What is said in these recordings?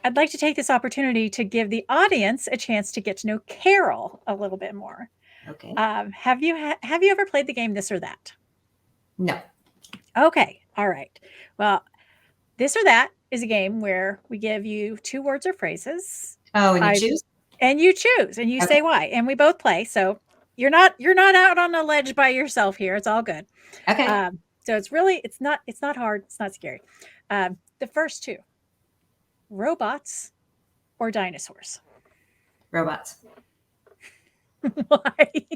I'd like to take this opportunity to give the audience a chance to get to know Carol a little bit more. Okay. Have you ever played the game This or That? No. Okay, all right. Well, This or That is a game where we give you 2 words or phrases. Oh, and you I choose? and you choose and you Okay. say why, and we both play. So you're not out on a ledge by yourself here. It's all good. Okay. So it's not hard. It's not scary. The first two, robots or dinosaurs. Robots. Why?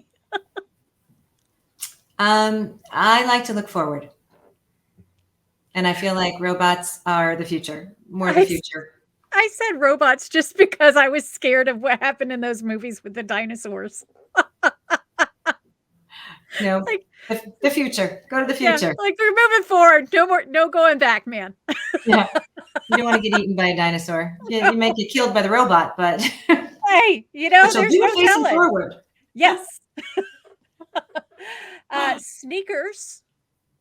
I like to look forward. And I feel like robots are the future, more the I future. I said robots just because I was scared of what happened in those movies with the dinosaurs. No, Like, the future. Go to the yeah, future. like we're moving forward. No going back, man. Yeah. You don't want to get eaten by a dinosaur. You may get killed by the robot, but Hey, but you'll there's do no it facing telling. forward. Yes. Sneakers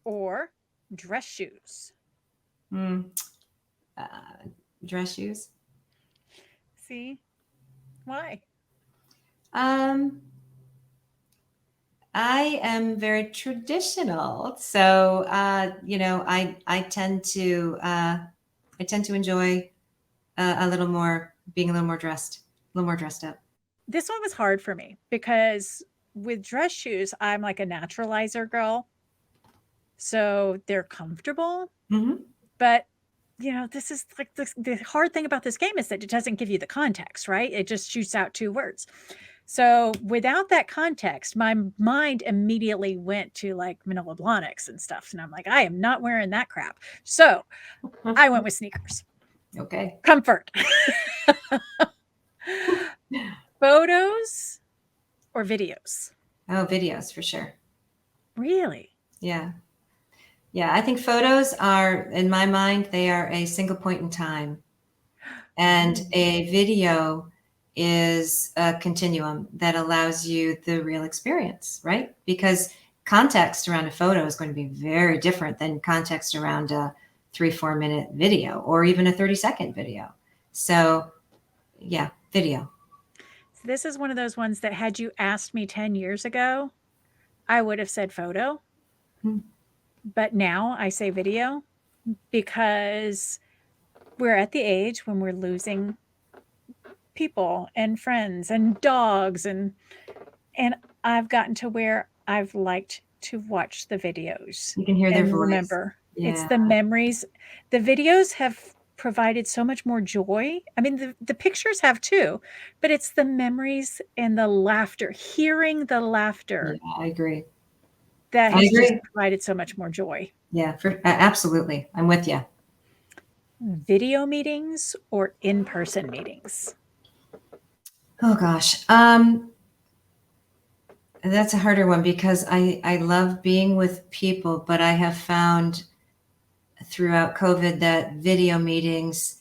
or dress shoes. Mm, uh, dress shoes. See? Why? Um, I am very traditional, so I tend to enjoy a little more being a little more dressed, a little more dressed up. This one was hard for me because with dress shoes, I'm like a naturalizer girl. So they're comfortable, Hmm. but this is like the hard thing about this game is that it doesn't give you the context, right? It just shoots out 2 words. So without that context, my mind immediately went to like Manila Blahniks and stuff. And I'm like, I am not wearing that crap. So I went with sneakers. Okay. Comfort. Photos or videos? Oh, videos for sure. Really? Yeah. Yeah. I think photos are, in my mind, they are a single point in time. And a video is a continuum that allows you the real experience, right? Because context around a photo is going to be very different than context around a 3-4 minute video or even a 30-second video. So, yeah, video. So this is one of those ones that had you asked me 10 years ago, I would have said photo. Hmm. But now I say video because we're at the age when we're losing people and friends and dogs and I've gotten to where I've liked to watch the videos You can hear their and voice. remember. It's Yeah. the memories. The videos have provided so much more joy. I mean, the pictures have too, but it's the memories and the laughter, hearing the laughter Yeah, I agree. that I has just agree. provided so much more joy. Yeah, absolutely. I'm with you. Video meetings or in-person meetings? Oh gosh. That's a harder one because I love being with people, but I have found throughout COVID that video meetings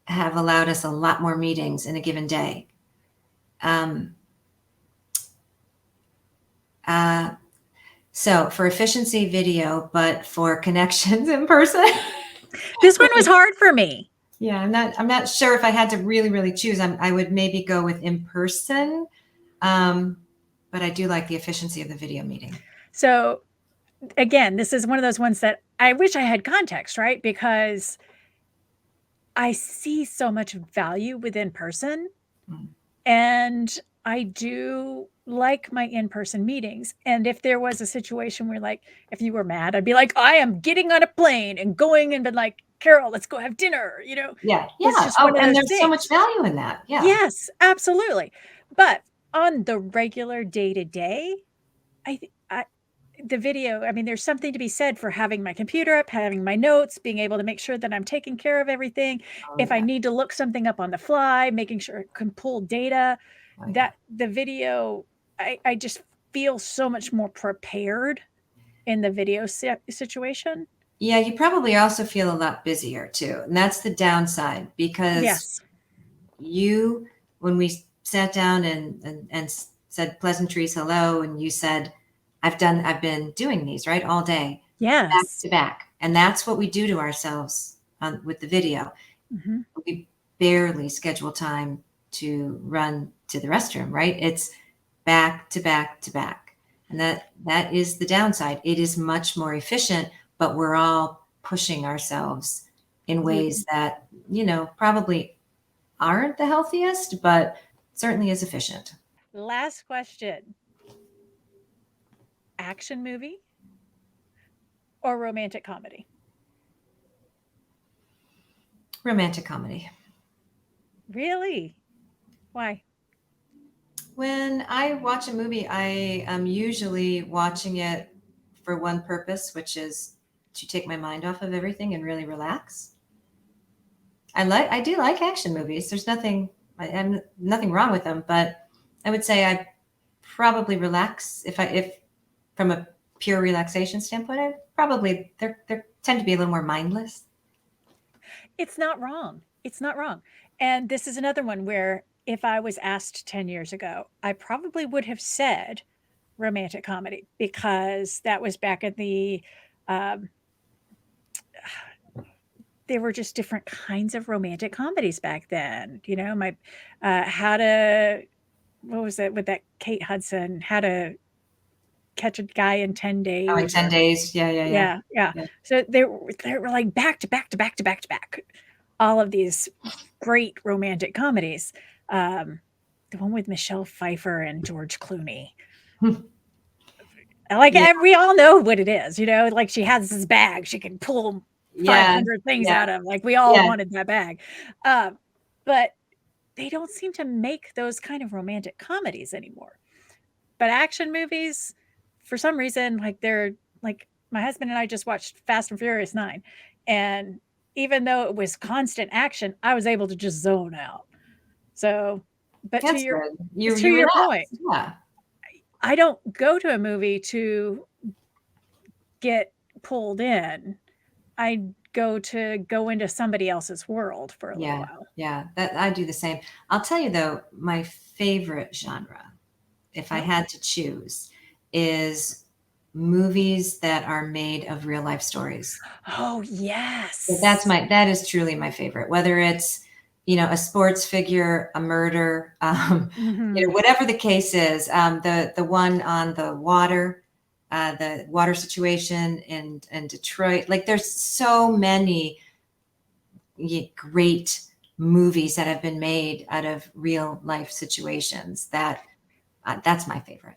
have allowed us a lot more meetings in a given day. Um, uh, so for efficiency, video, but for connections in person. This one was hard for me. Yeah, I'm not sure if I had to really choose. I would maybe go with in person. But I do like the efficiency of the video meeting. So again, this is one of those ones that I wish I had context, right? Because I see so much value with in person. Mm. And I do like my in-person meetings. And if there was a situation where like if you were mad, I'd be like, I am getting on a plane and going and been like, Carol, let's go have dinner, Yeah. It's Yeah. just Oh, one of and those there's so much things. value in that. Yeah. Yes, absolutely. But on the regular day to day, I the video, I mean, there's something to be said for having my computer up, having my notes, being able to make sure that I'm taking care of everything. Oh, If I yeah. need to look something up on the fly, making sure it can pull data, Oh, yeah. that the video, I just feel so much more prepared in the video situation. Yeah, you probably also feel a lot busier too. And that's the downside because Yes. when we sat down and said pleasantries, hello, and you said, I've been doing these, right, all day, back Yes. to back. And that's what we do to ourselves with the video. Hmm. We barely schedule time to run to the restroom, right? It's back to back to back. And that is the downside. It is much more efficient, but we're all pushing ourselves in Yeah. ways that, probably aren't the healthiest, but certainly is efficient. Last question. Action movie or romantic comedy? Romantic comedy. Really? Why? When I watch a movie, I am usually watching it for one purpose, which is to take my mind off of everything and really relax. I do like action movies. There's I'm nothing wrong with them, but I would say I probably relax if from a pure relaxation standpoint. I probably they tend to be a little more mindless. It's not wrong. It's not wrong. And this is another one where if I was asked 10 years ago, I probably would have said romantic comedy because that was back in the um, there were just different kinds of romantic comedies back then. You know, my how to what was it with that Kate Hudson? How to catch a guy in 10 Oh, like days 10 or days. Yeah, yeah, yeah. yeah, yeah. Yeah. So they were like back to back to back to back to back. All of these great romantic comedies. Um, the one with Michelle Pfeiffer and George Clooney. Like Yeah, we all know what it is, you know. Like she has this bag she can pull yeah, 500 things yeah, out of. Like we all yeah. wanted that bag, but they don't seem to make those kind of romantic comedies anymore. But action movies, for some reason, like they're like my husband and I just watched Fast and Furious 9, and even though it was constant action, I was able to just zone out. So, but That's good. to You your point, relax. Yeah. I don't go to a movie to get pulled in. I go into somebody else's world for a little Yeah. while. Yeah. That I do the same. I'll tell you though, my favorite genre, if I Oh, had to choose, is movies that are made of real life stories. oh So yes. that is truly my favorite, whether it's, a sports figure, a murder, Hmm. whatever the case is. The one on the water situation in Detroit. Like there's so many great movies that have been made out of real life situations that's my favorite.